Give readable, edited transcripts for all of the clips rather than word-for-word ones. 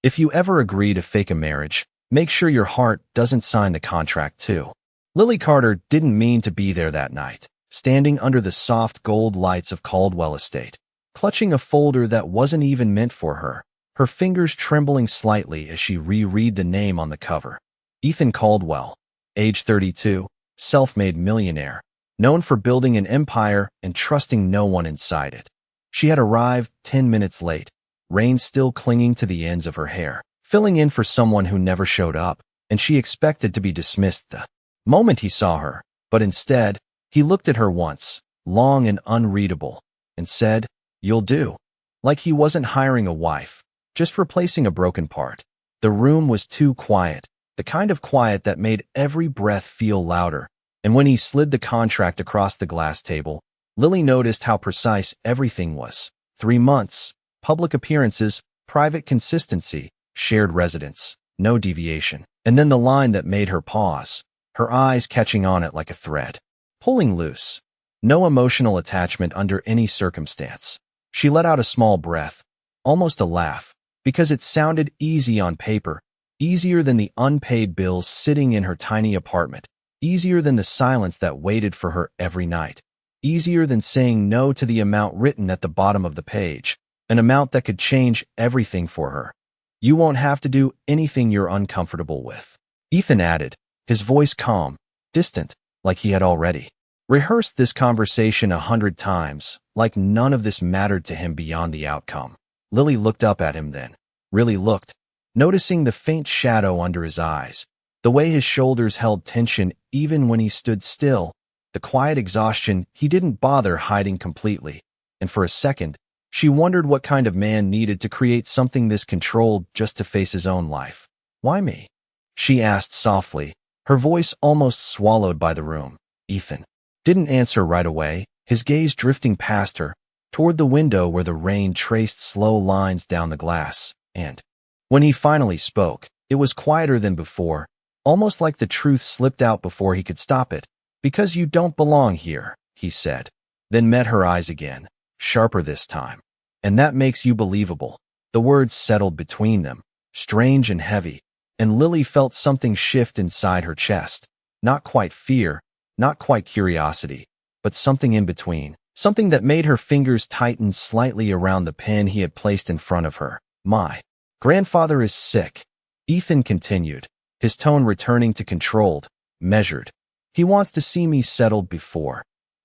If you ever agree to fake a marriage, make sure your heart doesn't sign the contract too. Lily Carter didn't mean to be there that night, standing under the soft gold lights of Caldwell Estate, clutching a folder that wasn't even meant for her, her fingers trembling slightly as she reread the name on the cover. Ethan Caldwell, age 32, self-made millionaire, known for building an empire and trusting no one inside it. She had arrived 10 minutes late, rain still clinging to the ends of her hair, filling in for someone who never showed up, and she expected to be dismissed the moment he saw her, but instead, he looked at her once, long and unreadable, and said, "You'll do." Like he wasn't hiring a wife, just replacing a broken part. The room was too quiet, the kind of quiet that made every breath feel louder, and when he slid the contract across the glass table, Lily noticed how precise everything was. 3 months, public appearances, private consistency, shared residence, no deviation. And then the line that made her pause, her eyes catching on it like a thread, pulling loose. No emotional attachment under any circumstance. She let out a small breath, almost a laugh, because it sounded easy on paper, easier than the unpaid bills sitting in her tiny apartment, easier than the silence that waited for her every night, easier than saying no to the amount written at the bottom of the page, an amount that could change everything for her. "You won't have to do anything you're uncomfortable with," Ethan added, his voice calm, distant, like he had already rehearsed this conversation 100 times, like none of this mattered to him beyond the outcome. Lily looked up at him then, really looked, noticing the faint shadow under his eyes, the way his shoulders held tension even when he stood still, the quiet exhaustion he didn't bother hiding completely, and for a second, she wondered what kind of man needed to create something this controlled just to face his own life. "Why me?" she asked softly, her voice almost swallowed by the room. Ethan didn't answer right away, his gaze drifting past her, toward the window where the rain traced slow lines down the glass, and when he finally spoke, it was quieter than before, almost like the truth slipped out before he could stop it. "Because you don't belong here," he said, then met her eyes again, sharper this time. "And that makes you believable." The words settled between them, strange and heavy, and Lily felt something shift inside her chest. Not quite fear, not quite curiosity, but something in between, something that made her fingers tighten slightly around the pen he had placed in front of her. "My grandfather is sick," Ethan continued, his tone returning to controlled, measured. "He wants to see me settled before."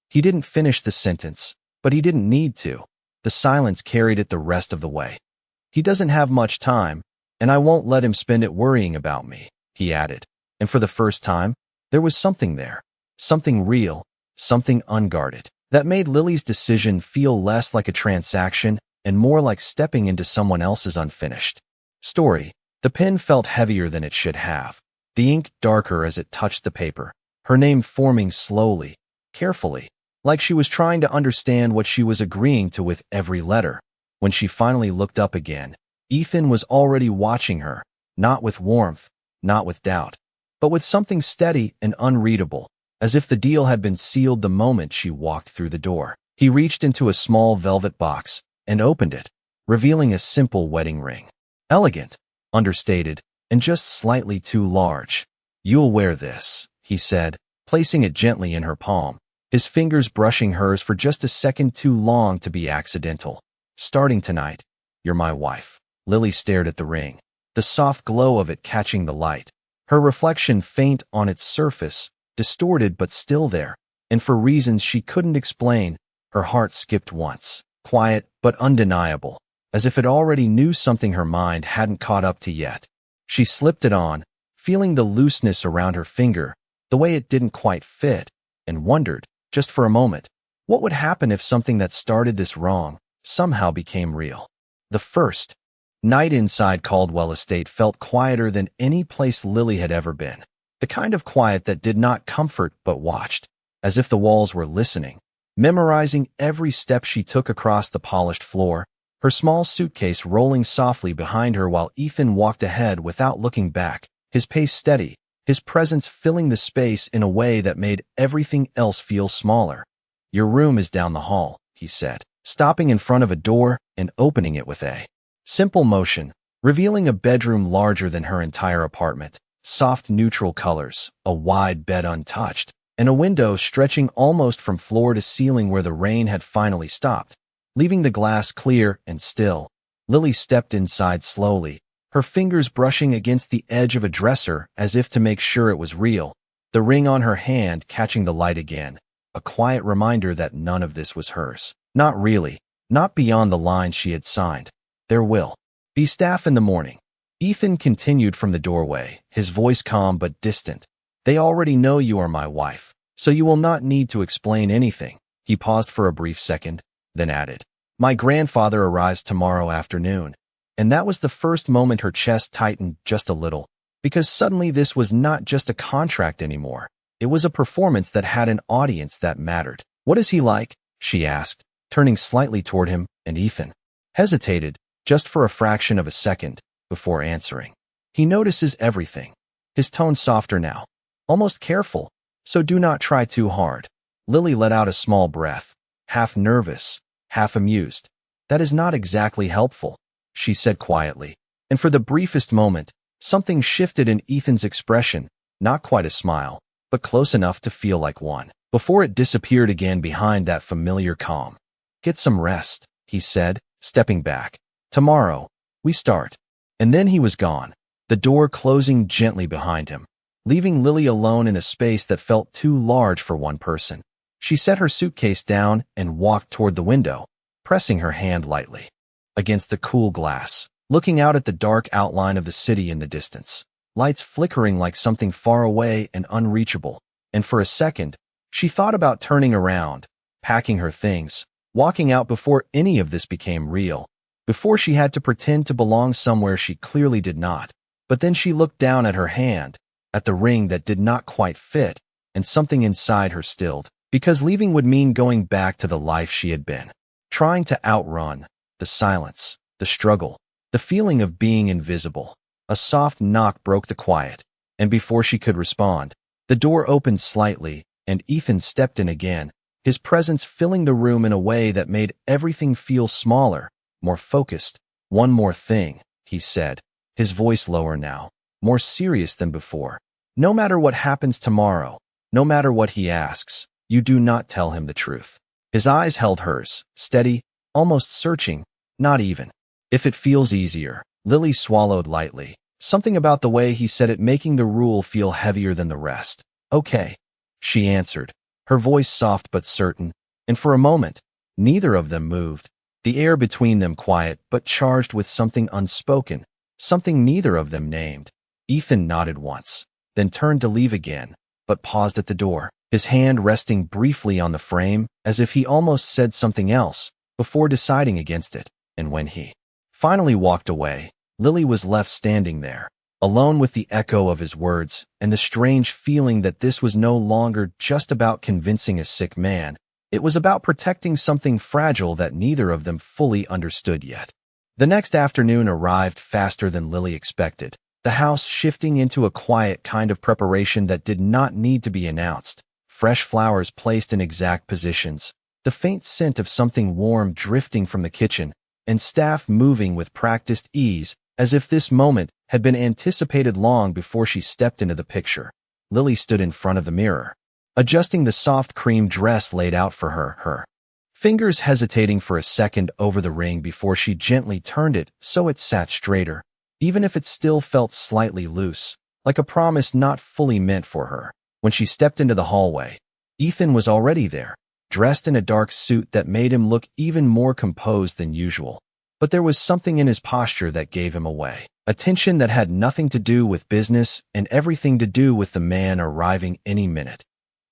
He didn't finish the sentence, but he didn't need to. The silence carried it the rest of the way. "He doesn't have much time, and I won't let him spend it worrying about me," he added. And for the first time, there was something there, something real, something unguarded, that made Lily's decision feel less like a transaction and more like stepping into someone else's unfinished story. The pen felt heavier than it should have, the ink darker as it touched the paper, her name forming slowly, carefully, like she was trying to understand what she was agreeing to with every letter. When she finally looked up again, Ethan was already watching her, not with warmth, not with doubt, but with something steady and unreadable, as if the deal had been sealed the moment she walked through the door. He reached into a small velvet box and opened it, revealing a simple wedding ring. Elegant, understated, and just slightly too large. "You'll wear this," he said, placing it gently in her palm, his fingers brushing hers for just a second too long to be accidental. "Starting tonight, you're my wife." Lily stared at the ring, the soft glow of it catching the light, her reflection faint on its surface, distorted but still there, and for reasons she couldn't explain, her heart skipped once, quiet but undeniable, as if it already knew something her mind hadn't caught up to yet. She slipped it on, feeling the looseness around her finger, the way it didn't quite fit, and wondered, just for a moment, what would happen if something that started this wrong somehow became real. The first night inside Caldwell Estate felt quieter than any place Lily had ever been, the kind of quiet that did not comfort but watched, as if the walls were listening, memorizing every step she took across the polished floor, her small suitcase rolling softly behind her while Ethan walked ahead without looking back, his pace steady, his presence filling the space in a way that made everything else feel smaller. "Your room is down the hall," he said, stopping in front of a door and opening it with a simple motion, revealing a bedroom larger than her entire apartment, soft neutral colors, a wide bed untouched, and a window stretching almost from floor to ceiling where the rain had finally stopped, leaving the glass clear and still. Lily stepped inside slowly, her fingers brushing against the edge of a dresser as if to make sure it was real, the ring on her hand catching the light again, a quiet reminder that none of this was hers. Not really, not beyond the lines she had signed. There will be staff in the morning. Ethan continued from the doorway, his voice calm but distant. They already know you are my wife, so you will not need to explain anything. He paused for a brief second, then added, my grandfather arrives tomorrow afternoon. And that was the first moment her chest tightened just a little, because suddenly this was not just a contract anymore. It was a performance that had an audience that mattered. What is he like? She asked, turning slightly toward him, and Ethan hesitated, just for a fraction of a second, before answering. He notices everything. His tone softer now, almost careful, so do not try too hard. Lily let out a small breath, half nervous, half amused. That is not exactly helpful, she said quietly, and for the briefest moment, something shifted in Ethan's expression, not quite a smile, but close enough to feel like one, before it disappeared again behind that familiar calm. Get some rest, he said, stepping back. Tomorrow, we start. And then he was gone, the door closing gently behind him, leaving Lily alone in a space that felt too large for one person. She set her suitcase down and walked toward the window, pressing her hand lightly against the cool glass, looking out at the dark outline of the city in the distance, lights flickering like something far away and unreachable. And for a second, she thought about turning around, packing her things, walking out before any of this became real, before she had to pretend to belong somewhere she clearly did not. But then she looked down at her hand, at the ring that did not quite fit, and something inside her stilled, because leaving would mean going back to the life she had been, trying to outrun the silence, the struggle, the feeling of being invisible. A soft knock broke the quiet, and before she could respond, the door opened slightly, and Ethan stepped in again, his presence filling the room in a way that made everything feel smaller, more focused. One more thing, he said, his voice lower now, more serious than before. No matter what happens tomorrow, no matter what he asks, you do not tell him the truth. His eyes held hers, steady, almost searching. Not even. If it feels easier. Lily swallowed lightly, something about the way he said it making the rule feel heavier than the rest. Okay, she answered, her voice soft but certain, and for a moment, neither of them moved, the air between them quiet but charged with something unspoken, something neither of them named. Ethan nodded once, then turned to leave again, but paused at the door, his hand resting briefly on the frame, as if he almost said something else, before deciding against it. And when he finally walked away, Lily was left standing there, alone with the echo of his words and the strange feeling that this was no longer just about convincing a sick man. It was about protecting something fragile that neither of them fully understood yet. The next afternoon arrived faster than Lily expected, the house shifting into a quiet kind of preparation that did not need to be announced. Fresh flowers placed in exact positions, the faint scent of something warm drifting from the kitchen, and staff moving with practiced ease, as if this moment had been anticipated long before she stepped into the picture. Lily stood in front of the mirror, adjusting the soft cream dress laid out for her fingers hesitating for a second over the ring before she gently turned it so it sat straighter, even if it still felt slightly loose, like a promise not fully meant for her. When she stepped into the hallway, Ethan was already there, dressed in a dark suit that made him look even more composed than usual. But there was something in his posture that gave him away, a tension that had nothing to do with business and everything to do with the man arriving any minute.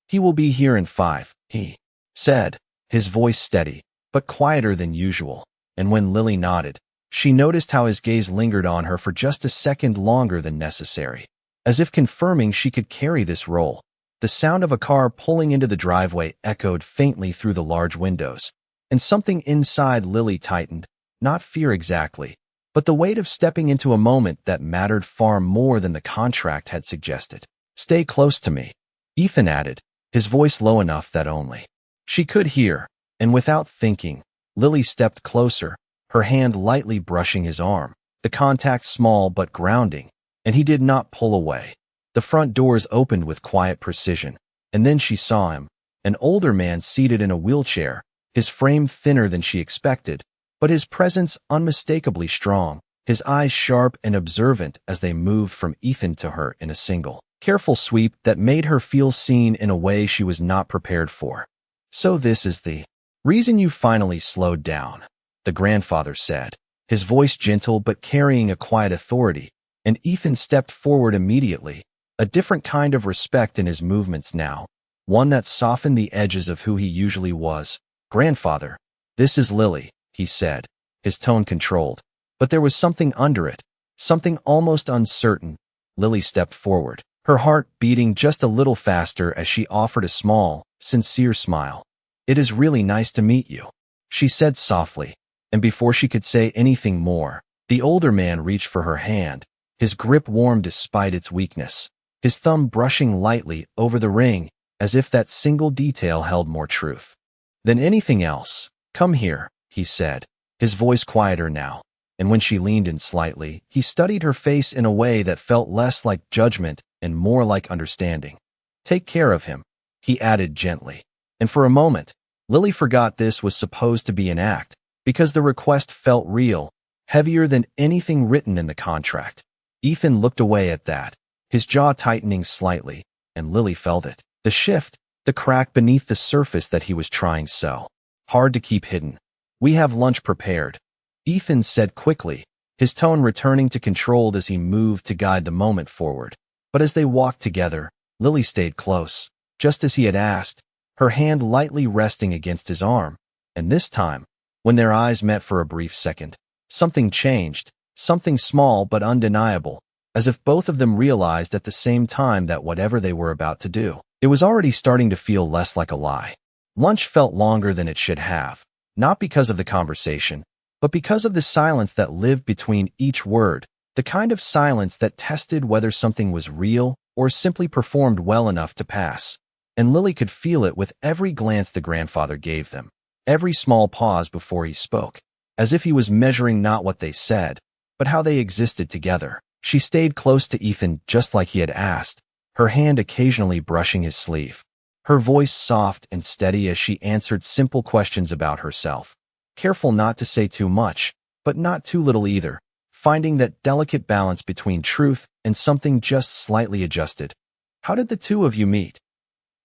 He will be here in 5, he said, his voice steady, but quieter than usual. And when Lily nodded, she noticed how his gaze lingered on her for just a second longer than necessary, as if confirming she could carry this role. The sound of a car pulling into the driveway echoed faintly through the large windows, and something inside Lily tightened, not fear exactly, but the weight of stepping into a moment that mattered far more than the contract had suggested. Stay close to me, Ethan added, his voice low enough that only she could hear, and without thinking, Lily stepped closer, her hand lightly brushing his arm. the contact small but grounding, and he did not pull away. The front doors opened with quiet precision, and then she saw him, an older man seated in a wheelchair, his frame thinner than she expected, but his presence unmistakably strong, his eyes sharp and observant as they moved from Ethan to her in a single, careful sweep that made her feel seen in a way she was not prepared for. "So this is the reason you finally slowed down," the grandfather said, his voice gentle but carrying a quiet authority, and Ethan stepped forward immediately, a different kind of respect in his movements now, one that softened the edges of who he usually was. "Grandfather, this is Lily," he said, his tone controlled, but there was something under it, something almost uncertain. Lily stepped forward, her heart beating just a little faster as she offered a small, sincere smile. "It is really nice to meet you," she said softly, and before she could say anything more, the older man reached for her hand, his grip warm despite its weakness, his thumb brushing lightly over the ring, as if that single detail held more truth than anything else. "Come here," he said, his voice quieter now, and when she leaned in slightly, he studied her face in a way that felt less like judgment and more like understanding. "Take care of him," he added gently, and for a moment, Lily forgot this was supposed to be an act, because the request felt real, heavier than anything written in the contract. Ethan looked away at that, his jaw tightening slightly, and Lily felt it. The shift, the crack beneath the surface that he was trying so hard to keep hidden. "We have lunch prepared," Ethan said quickly, his tone returning to control as he moved to guide the moment forward. But as they walked together, Lily stayed close, just as he had asked, her hand lightly resting against his arm, and this time, when their eyes met for a brief second, something changed, something small but undeniable, as if both of them realized at the same time that whatever they were about to do, it was already starting to feel less like a lie. Lunch felt longer than it should have, not because of the conversation, but because of the silence that lived between each word, the kind of silence that tested whether something was real or simply performed well enough to pass. And Lily could feel it with every glance the grandfather gave them, every small pause before he spoke, as if he was measuring not what they said, but how they existed together. She stayed close to Ethan just like he had asked, her hand occasionally brushing his sleeve, her voice soft and steady as she answered simple questions about herself, careful not to say too much, but not too little either, finding that delicate balance between truth and something just slightly adjusted. "How did the two of you meet?"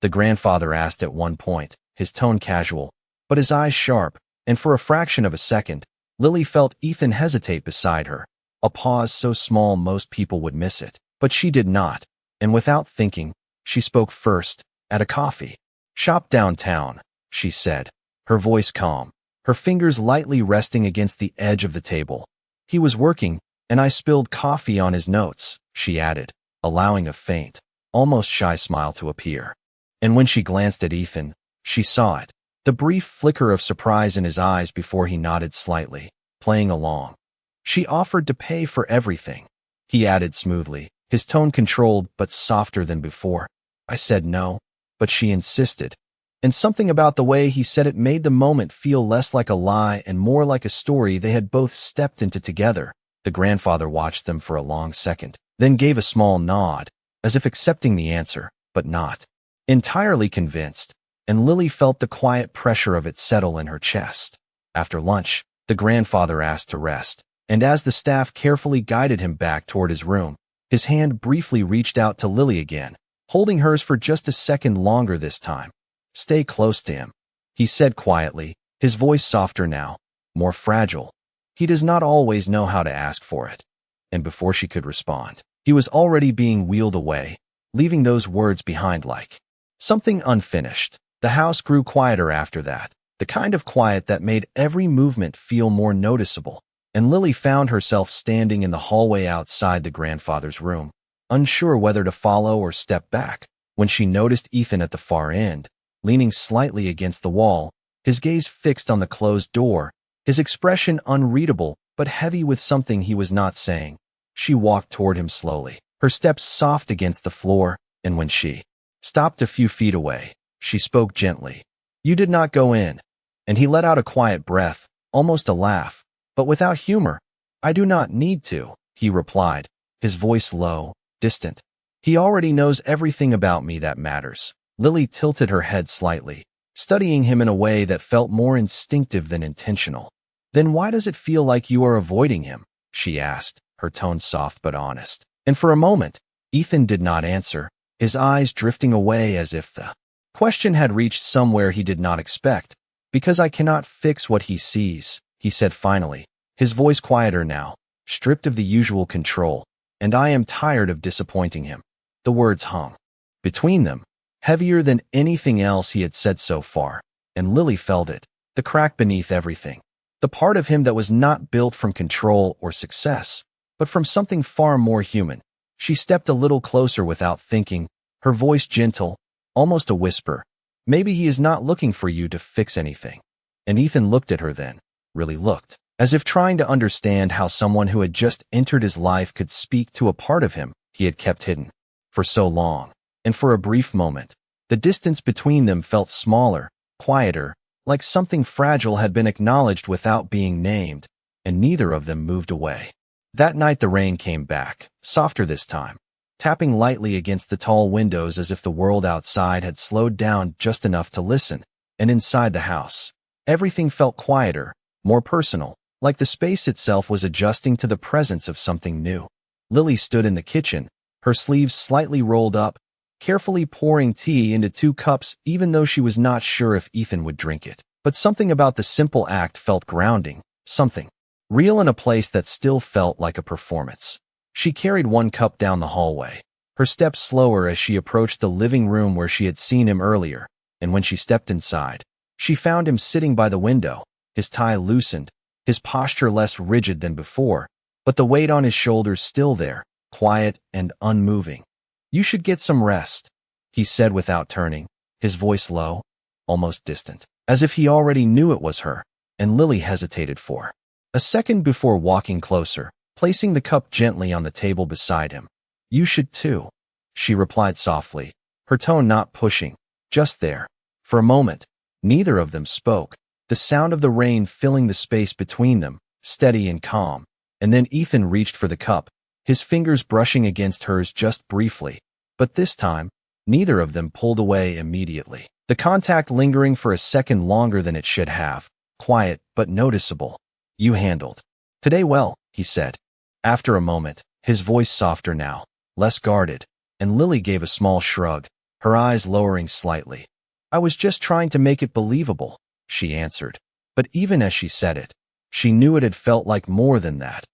the grandfather asked at one point, his tone casual, but his eyes sharp, and for a fraction of a second, Lily felt Ethan hesitate beside her, a pause so small most people would miss it, but she did not, and without thinking, she spoke first, "At a coffee shop downtown," she said, her voice calm, her fingers lightly resting against the edge of the table. "He was working, and I spilled coffee on his notes," she added, allowing a faint, almost shy smile to appear. And when she glanced at Ethan, she saw it, the brief flicker of surprise in his eyes before he nodded slightly, playing along. "She offered to pay for everything," he added smoothly, his tone controlled but softer than before. "I said no, but she insisted." And something about the way he said it made the moment feel less like a lie and more like a story they had both stepped into together. The grandfather watched them for a long second, then gave a small nod, as if accepting the answer, but not entirely convinced, and Lily felt the quiet pressure of it settle in her chest. After lunch, the grandfather asked to rest, and as the staff carefully guided him back toward his room, his hand briefly reached out to Lily again, holding hers for just a second longer this time. "Stay close to him," he said quietly, his voice softer now, more fragile. "He does not always know how to ask for it." And before she could respond, he was already being wheeled away, leaving those words behind like something unfinished. The house grew quieter after that, the kind of quiet that made every movement feel more noticeable, and Lily found herself standing in the hallway outside the grandfather's room, unsure whether to follow or step back, when she noticed Ethan at the far end, leaning slightly against the wall, his gaze fixed on the closed door, his expression unreadable but heavy with something he was not saying. She walked toward him slowly, her steps soft against the floor, and when she stopped a few feet away, she spoke gently. "You did not go in." And he let out a quiet breath, almost a laugh, but without humor. I do not need to, he replied, his voice low, distant. He already knows everything about me that matters. Lily tilted her head slightly, studying him in a way that felt more instinctive than intentional. Then why does it feel like you are avoiding him? She asked, her tone soft but honest. And for a moment, Ethan did not answer, his eyes drifting away as if the question had reached somewhere he did not expect. Because I cannot fix what he sees, he said finally, his voice quieter now, stripped of the usual control, and I am tired of disappointing him. The words hung between them, heavier than anything else he had said so far, and Lily felt it, the crack beneath everything. The part of him that was not built from control or success, but from something far more human. She stepped a little closer without thinking, her voice gentle, almost a whisper. Maybe he is not looking for you to fix anything. And Ethan looked at her then, really looked, as if trying to understand how someone who had just entered his life could speak to a part of him he had kept hidden for so long. And for a brief moment, the distance between them felt smaller, quieter, like something fragile had been acknowledged without being named, and neither of them moved away. That night the rain came back, softer this time, tapping lightly against the tall windows as if the world outside had slowed down just enough to listen. And inside the house, everything felt quieter, more personal, like the space itself was adjusting to the presence of something new. Lily stood in the kitchen, her sleeves slightly rolled up, carefully pouring tea into 2 cups even though she was not sure if Ethan would drink it. But something about the simple act felt grounding, something real in a place that still felt like a performance. She carried 1 cup down the hallway, her steps slower as she approached the living room where she had seen him earlier, and when she stepped inside, she found him sitting by the window, his tie loosened, his posture less rigid than before, but the weight on his shoulders still there, quiet and unmoving. You should get some rest, he said without turning, his voice low, almost distant, as if he already knew it was her, and Lily hesitated for a second before walking closer, placing the cup gently on the table beside him. You should too, she replied softly, her tone not pushing, just there. For a moment, neither of them spoke, the sound of the rain filling the space between them, steady and calm. And then Ethan reached for the cup, his fingers brushing against hers just briefly. But this time, neither of them pulled away immediately, the contact lingering for a second longer than it should have, quiet but noticeable. You handled today well, he said. After a moment, his voice softer now, less guarded, and Lily gave a small shrug, her eyes lowering slightly. I was just trying to make it believable, she answered. But even as she said it, she knew it had felt like more than that.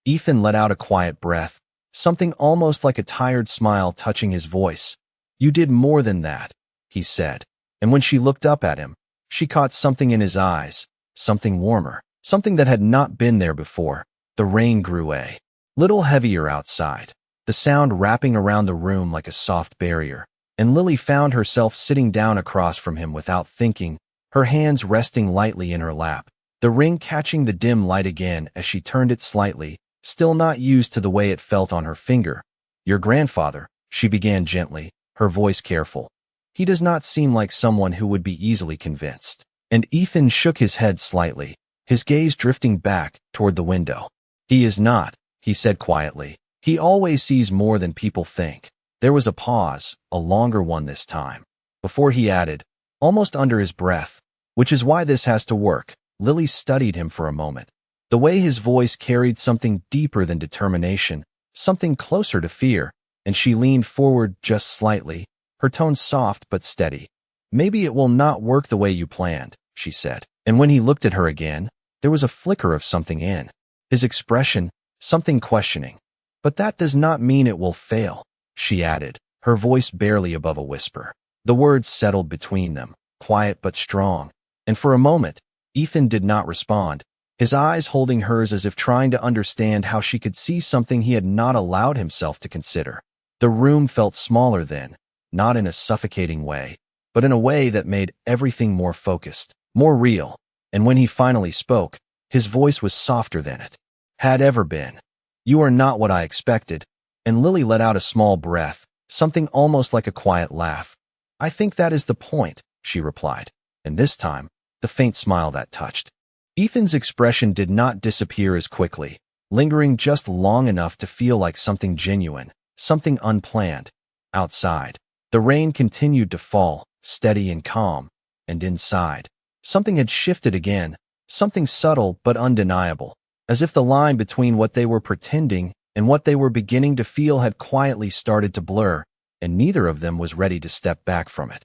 Ethan let out a quiet breath, something almost like a tired smile touching his voice. You did more than that, he said. And when she looked up at him, she caught something in his eyes, something warmer, something that had not been there before. The rain grew a little heavier outside, the sound wrapping around the room like a soft barrier, and Lily found herself sitting down across from him without thinking, her hands resting lightly in her lap, the ring catching the dim light again as she turned it slightly, still not used to the way it felt on her finger. Your grandfather, she began gently, her voice careful. He does not seem like someone who would be easily convinced. And Ethan shook his head slightly, his gaze drifting back toward the window. He is not, he said quietly. He always sees more than people think. There was a pause, a longer one this time, before he added, almost under his breath, which is why this has to work. Lily studied him for a moment. The way his voice carried something deeper than determination, something closer to fear, and she leaned forward just slightly, her tone soft but steady. Maybe it will not work the way you planned, she said. And when he looked at her again, there was a flicker of something in his expression, something questioning. But that does not mean it will fail, she added, her voice barely above a whisper. The words settled between them, quiet but strong. And for a moment, Ethan did not respond, his eyes holding hers as if trying to understand how she could see something he had not allowed himself to consider. The room felt smaller then, not in a suffocating way, but in a way that made everything more focused, more real. And when he finally spoke, his voice was softer than it had ever been. You are not what I expected. And Lily let out a small breath, something almost like a quiet laugh. I think that is the point, she replied. And this time, the faint smile that touched Ethan's expression did not disappear as quickly. lingering just long enough to feel like something genuine, something unplanned. Outside, the rain continued to fall, steady and calm, and inside, something had shifted again, something subtle but undeniable, as if the line between what they were pretending and what they were beginning to feel had quietly started to blur, and neither of them was ready to step back from it.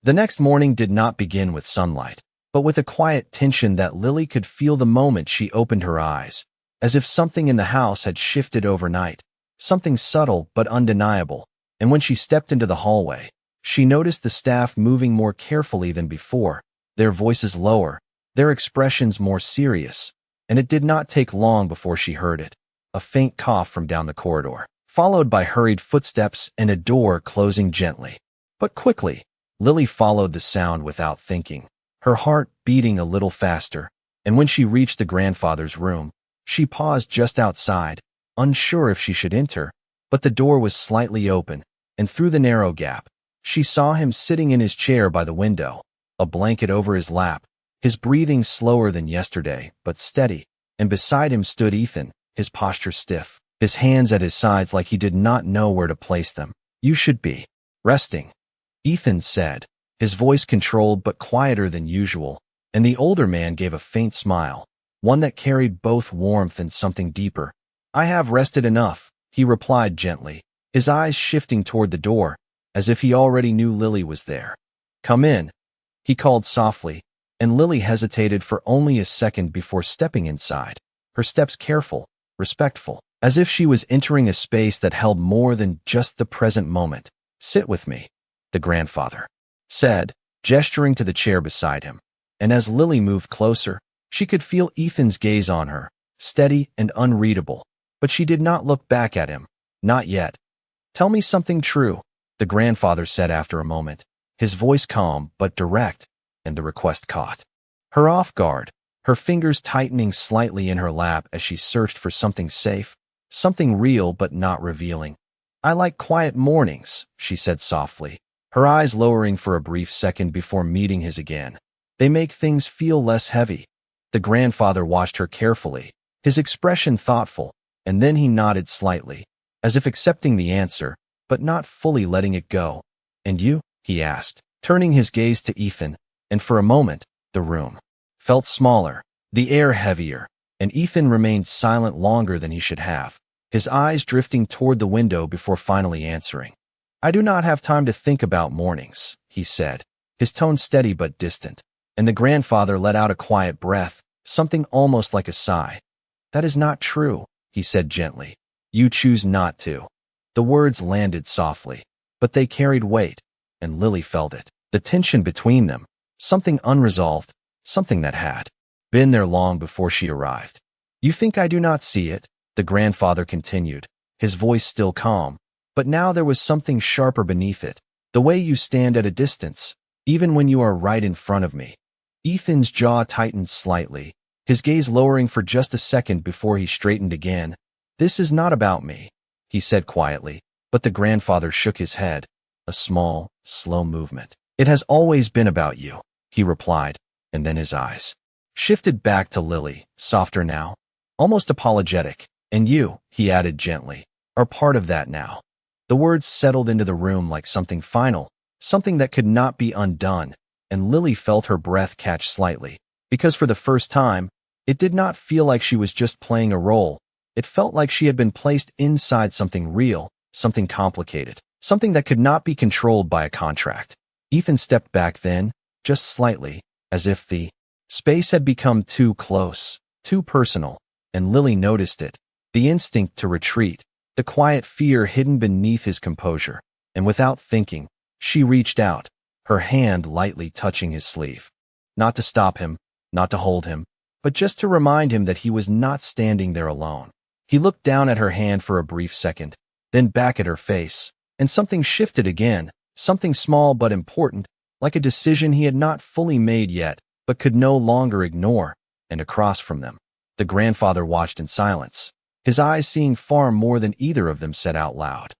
The next morning did not begin with sunlight, but with a quiet tension that Lily could feel the moment she opened her eyes, as if something in the house had shifted overnight, something subtle but undeniable, and when she stepped into the hallway, she noticed the staff moving more carefully than before, their voices lower, their expressions more serious, and it did not take long before she heard it, a faint cough from down the corridor, followed by hurried footsteps and a door closing gently. But quickly, Lily followed the sound without thinking, her heart beating a little faster, and when she reached the grandfather's room, she paused just outside, unsure if she should enter, but the door was slightly open, and through the narrow gap, she saw him sitting in his chair by the window, a blanket over his lap, his breathing slower than yesterday, but steady, and beside him stood Ethan, his posture stiff, his hands at his sides like he did not know where to place them. "You should be resting," Ethan said, his voice controlled but quieter than usual, and the older man gave a faint smile, one that carried both warmth and something deeper. "I have rested enough," he replied gently, his eyes shifting toward the door, as if he already knew Lily was there. "Come in," he called softly, and Lily hesitated for only a second before stepping inside, her steps careful, respectful, as if she was entering a space that held more than just the present moment. "Sit with me," the grandfather said, gesturing to the chair beside him, and as Lily moved closer, she could feel Ethan's gaze on her, steady and unreadable, but she did not look back at him, not yet. "Tell me something true," the grandfather said after a moment, his voice calm but direct, and the request caught her off guard, her fingers tightening slightly in her lap as she searched for something safe, something real but not revealing. "I like quiet mornings," she said softly, her eyes lowering for a brief second before meeting his again. "They make things feel less heavy." The grandfather watched her carefully, his expression thoughtful, and then he nodded slightly, as if accepting the answer, but not fully letting it go. "And you?" he asked, turning his gaze to Ethan, and for a moment, the room felt smaller, the air heavier, and Ethan remained silent longer than he should have, his eyes drifting toward the window before finally answering. "I do not have time to think about mornings," he said, his tone steady but distant, and the grandfather let out a quiet breath, something almost like a sigh. "That is not true," he said gently. "You choose not to." The words landed softly, but they carried weight, and Lily felt it, the tension between them, something unresolved, something that had been there long before she arrived. "You think I do not see it?" the grandfather continued, his voice still calm, but now there was something sharper beneath it, "the way you stand at a distance, even when you are right in front of me." Ethan's jaw tightened slightly, his gaze lowering for just a second before he straightened again. "This is not about me," he said quietly, but the grandfather shook his head, a small, slow movement. "It has always been about you," he replied, and then his eyes shifted back to Lily, softer now, almost apologetic. "And you," he added gently, "are part of that now." The words settled into the room like something final, something that could not be undone, and Lily felt her breath catch slightly, because for the first time, it did not feel like she was just playing a role. It felt like she had been placed inside something real, something complicated, something that could not be controlled by a contract. Ethan stepped back then, just slightly, as if the space had become too close, too personal, and Lily noticed it, the instinct to retreat, the quiet fear hidden beneath his composure, and without thinking, she reached out, her hand lightly touching his sleeve. Not to stop him, not to hold him, but just to remind him that he was not standing there alone. He looked down at her hand for a brief second, then back at her face, and something shifted again, something small but important, like a decision he had not fully made yet, but could no longer ignore, and across from them, the grandfather watched in silence, his eyes seeing far more than either of them said out loud.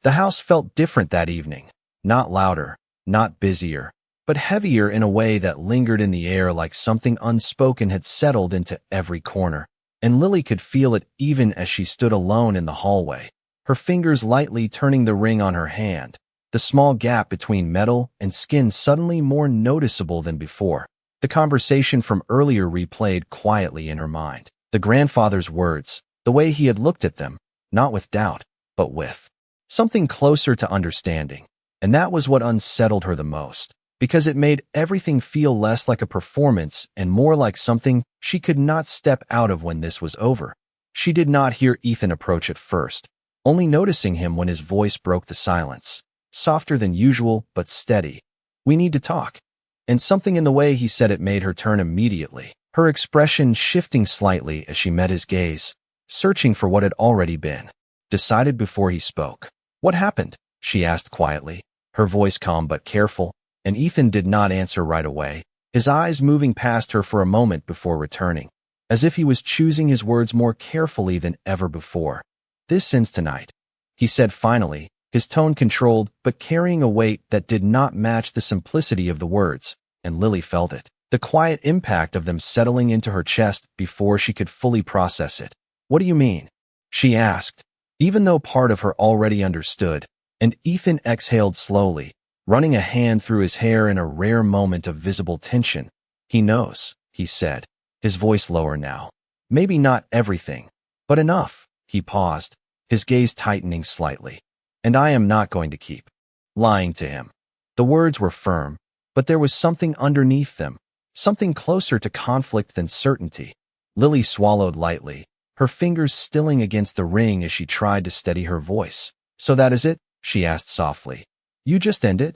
The house felt different that evening, not louder, not busier, but heavier in a way that lingered in the air like something unspoken had settled into every corner. and Lily could feel it even as she stood alone in the hallway, her fingers lightly turning the ring on her hand, the small gap between metal and skin suddenly more noticeable than before. The conversation from earlier replayed quietly in her mind. The grandfather's words, the way he had looked at them, not with doubt, but with something closer to understanding. And that was what unsettled her the most, because it made everything feel less like a performance and more like something she could not step out of when this was over. She did not hear Ethan approach at first, only noticing him when his voice broke the silence, softer than usual but steady. "We need to talk." And something in the way he said it made her turn immediately, her expression shifting slightly as she met his gaze, searching for what had already been decided before he spoke. "What happened?" she asked quietly, her voice calm but careful, and Ethan did not answer right away, his eyes moving past her for a moment before returning, as if he was choosing his words more carefully than ever before. "This ends tonight," he said finally, his tone controlled but carrying a weight that did not match the simplicity of the words, and Lily felt it, the quiet impact of them settling into her chest before she could fully process it. "What do you mean?" she asked, even though part of her already understood, and Ethan exhaled slowly, running a hand through his hair in a rare moment of visible tension. "He knows," he said, his voice lower now. "Maybe not everything, but enough." He paused, his gaze tightening slightly. "And I am not going to keep lying to him." The words were firm, but there was something underneath them, something closer to conflict than certainty. Lily swallowed lightly, her fingers stilling against the ring as she tried to steady her voice. "So that is it?" she asked softly. "You just end it?"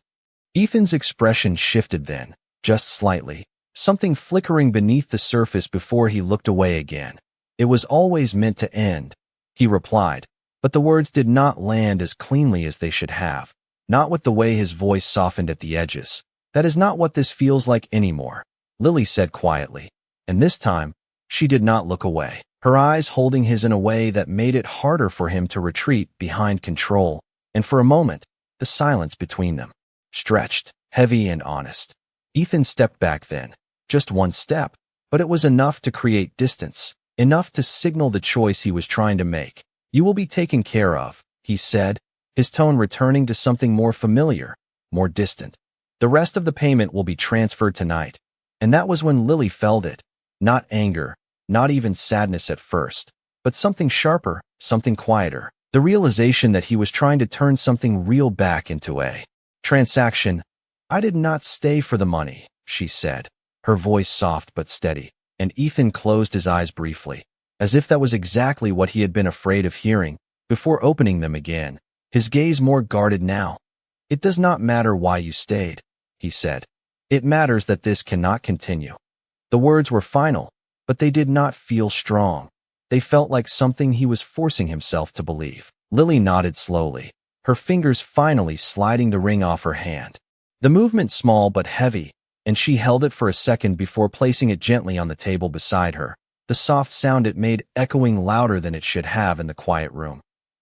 Ethan's expression shifted then, just slightly, something flickering beneath the surface before he looked away again. "It was always meant to end," he replied, but the words did not land as cleanly as they should have, not with the way his voice softened at the edges. "That is not what this feels like anymore," Lily said quietly, and this time, she did not look away, her eyes holding his in a way that made it harder for him to retreat behind control, and for a moment, the silence between them stretched, heavy and honest. Ethan stepped back then, just one step, but it was enough to create distance, enough to signal the choice he was trying to make. "You will be taken care of," he said, his tone returning to something more familiar, more distant. "The rest of the payment will be transferred tonight." And that was when Lily felt it, not anger, not even sadness at first, but something sharper, something quieter, the realization that he was trying to turn something real back into a transaction. "I did not stay for the money," she said, her voice soft but steady, and Ethan closed his eyes briefly, as if that was exactly what he had been afraid of hearing, before opening them again, his gaze more guarded now. "It does not matter why you stayed," he said. "It matters that this cannot continue." The words were final, but they did not feel strong. They felt like something he was forcing himself to believe. Lily nodded slowly, her fingers finally sliding the ring off her hand. The movement small but heavy, and she held it for a second before placing it gently on the table beside her, the soft sound it made echoing louder than it should have in the quiet room.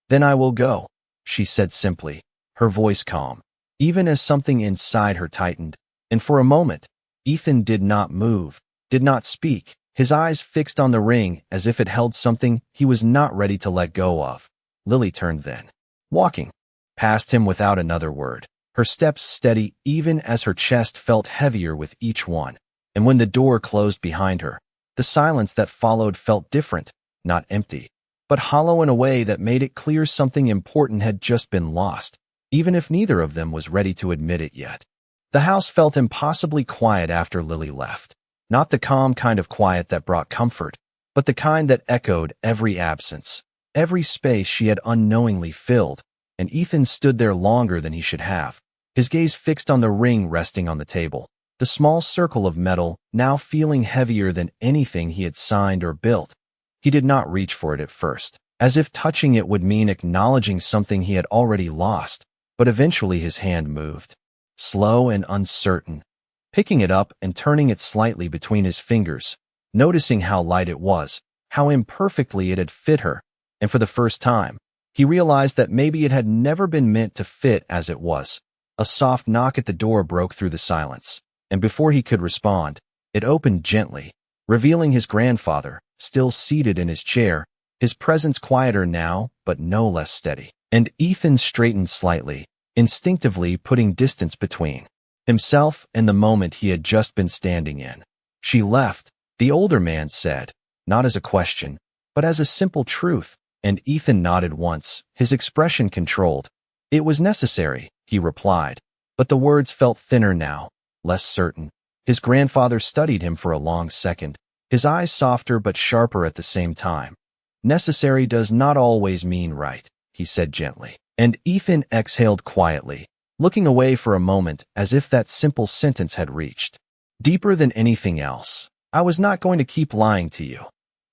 "Then I will go," she said simply, her voice calm, even as something inside her tightened. And for a moment, Ethan did not move, did not speak, his eyes fixed on the ring as if it held something he was not ready to let go of. Lily turned then, walking past him without another word, her steps steady even as her chest felt heavier with each one. And when the door closed behind her, the silence that followed felt different, not empty, but hollow in a way that made it clear something important had just been lost, even if neither of them was ready to admit it yet. The house felt impossibly quiet after Lily left, not the calm kind of quiet that brought comfort, but the kind that echoed every absence, every space she had unknowingly filled, and Ethan stood there longer than he should have, his gaze fixed on the ring resting on the table, the small circle of metal now feeling heavier than anything he had signed or built. He did not reach for it at first, as if touching it would mean acknowledging something he had already lost, but eventually his hand moved, slow and uncertain, picking it up and turning it slightly between his fingers, noticing how light it was, how imperfectly it had fit her, and for the first time, he realized that maybe it had never been meant to fit as it was. A soft knock at the door broke through the silence, and before he could respond, it opened gently, revealing his grandfather, still seated in his chair, his presence quieter now, but no less steady. And Ethan straightened slightly, instinctively putting distance between himself and the moment he had just been standing in. She left, the older man said, not as a question, but as a simple truth, and Ethan nodded once, his expression controlled. It was necessary, he replied, but the words felt thinner now, less certain. His grandfather studied him for a long second, his eyes softer but sharper at the same time. Necessary does not always mean right, he said gently. And Ethan exhaled quietly, looking away for a moment as if that simple sentence had reached deeper than anything else. I was not going to keep lying to you,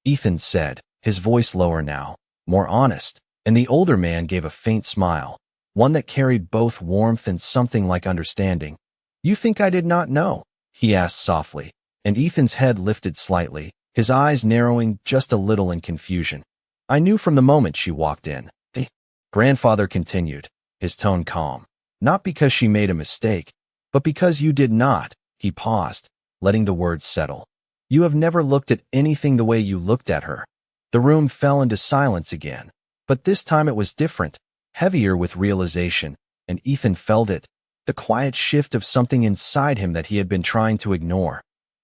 Ethan said, his voice lower now, more honest, and the older man gave a faint smile, one that carried both warmth and something like understanding. You think I did not know? He asked softly, and Ethan's head lifted slightly, his eyes narrowing just a little in confusion. I knew from the moment she walked in. The grandfather continued, his tone calm. Not because she made a mistake, but because you did not. He paused, letting the words settle. You have never looked at anything the way you looked at her. The room fell into silence again, but this time it was different, heavier with realization, and Ethan felt it, the quiet shift of something inside him that he had been trying to ignore.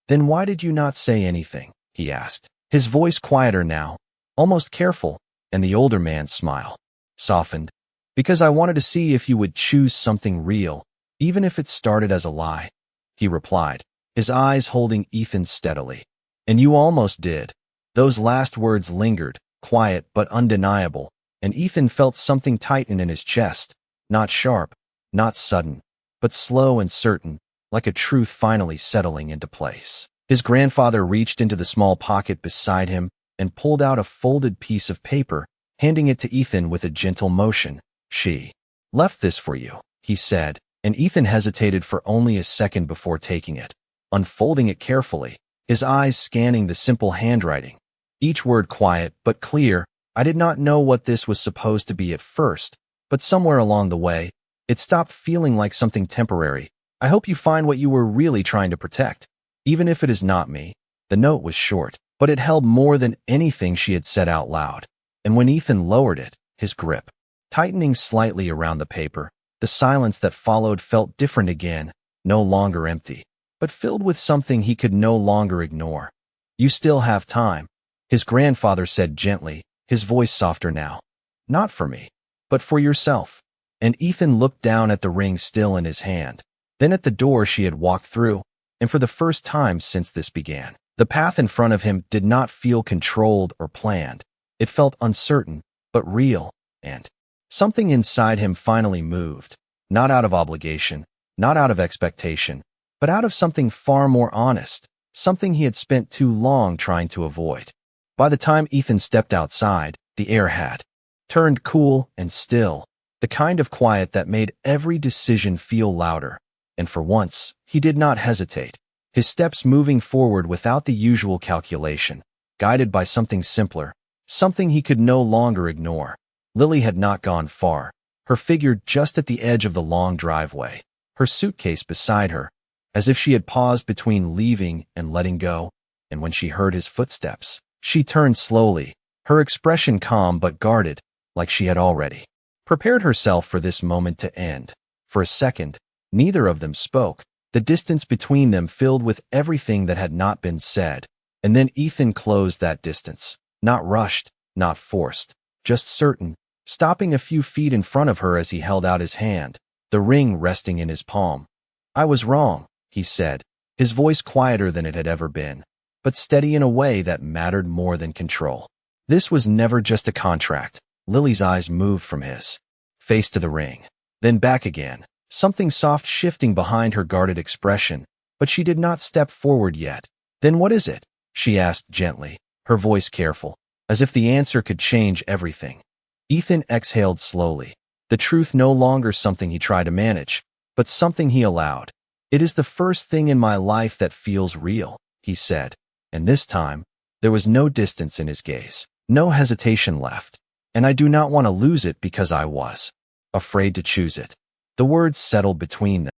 Then why did you not say anything? He asked, his voice quieter now, almost careful, and the older man's smile softened. Because I wanted to see if you would choose something real, even if it started as a lie, he replied, his eyes holding Ethan steadily. And you almost did. Those last words lingered, quiet but undeniable, and Ethan felt something tighten in his chest, not sharp, not sudden, but slow and certain, like a truth finally settling into place. His grandfather reached into the small pocket beside him and pulled out a folded piece of paper, handing it to Ethan with a gentle motion. She left this for you, he said, and Ethan hesitated for only a second before taking it, unfolding it carefully, his eyes scanning the simple handwriting. Each word quiet but clear. I did not know what this was supposed to be at first, but somewhere along the way, it stopped feeling like something temporary. I hope you find what you were really trying to protect, even if it is not me. The note was short, but it held more than anything she had said out loud. And when Ethan lowered it, his grip tightening slightly around the paper, the silence that followed felt different again, no longer empty, but filled with something he could no longer ignore. You still have time, his grandfather said gently, his voice softer now. Not for me, but for yourself. And Ethan looked down at the ring still in his hand, then at the door she had walked through, and for the first time since this began, the path in front of him did not feel controlled or planned. It felt uncertain, but real, and something inside him finally moved, not out of obligation, not out of expectation, but out of something far more honest, something he had spent too long trying to avoid. By the time Ethan stepped outside, the air had turned cool and still, the kind of quiet that made every decision feel louder. And for once, he did not hesitate, his steps moving forward without the usual calculation, guided by something simpler, something he could no longer ignore. Lily had not gone far, her figure just at the edge of the long driveway, her suitcase beside her, as if she had paused between leaving and letting go. And when she heard his footsteps, she turned slowly, her expression calm but guarded, like she had already prepared herself for this moment to end. For a second, neither of them spoke, the distance between them filled with everything that had not been said. And then Ethan closed that distance, not rushed, not forced, just certain, stopping a few feet in front of her as he held out his hand, the ring resting in his palm. I was wrong, he said, his voice quieter than it had ever been, but steady in a way that mattered more than control. This was never just a contract. Lily's eyes moved from his face to the ring, then back again, something soft shifting behind her guarded expression, but she did not step forward yet. Then what is it? She asked gently, her voice careful, as if the answer could change everything. Ethan exhaled slowly, the truth no longer something he tried to manage, but something he allowed. It is the first thing in my life that feels real, he said, and this time, there was no distance in his gaze, no hesitation left, and I do not want to lose it because I was afraid to choose it. The words settled between them.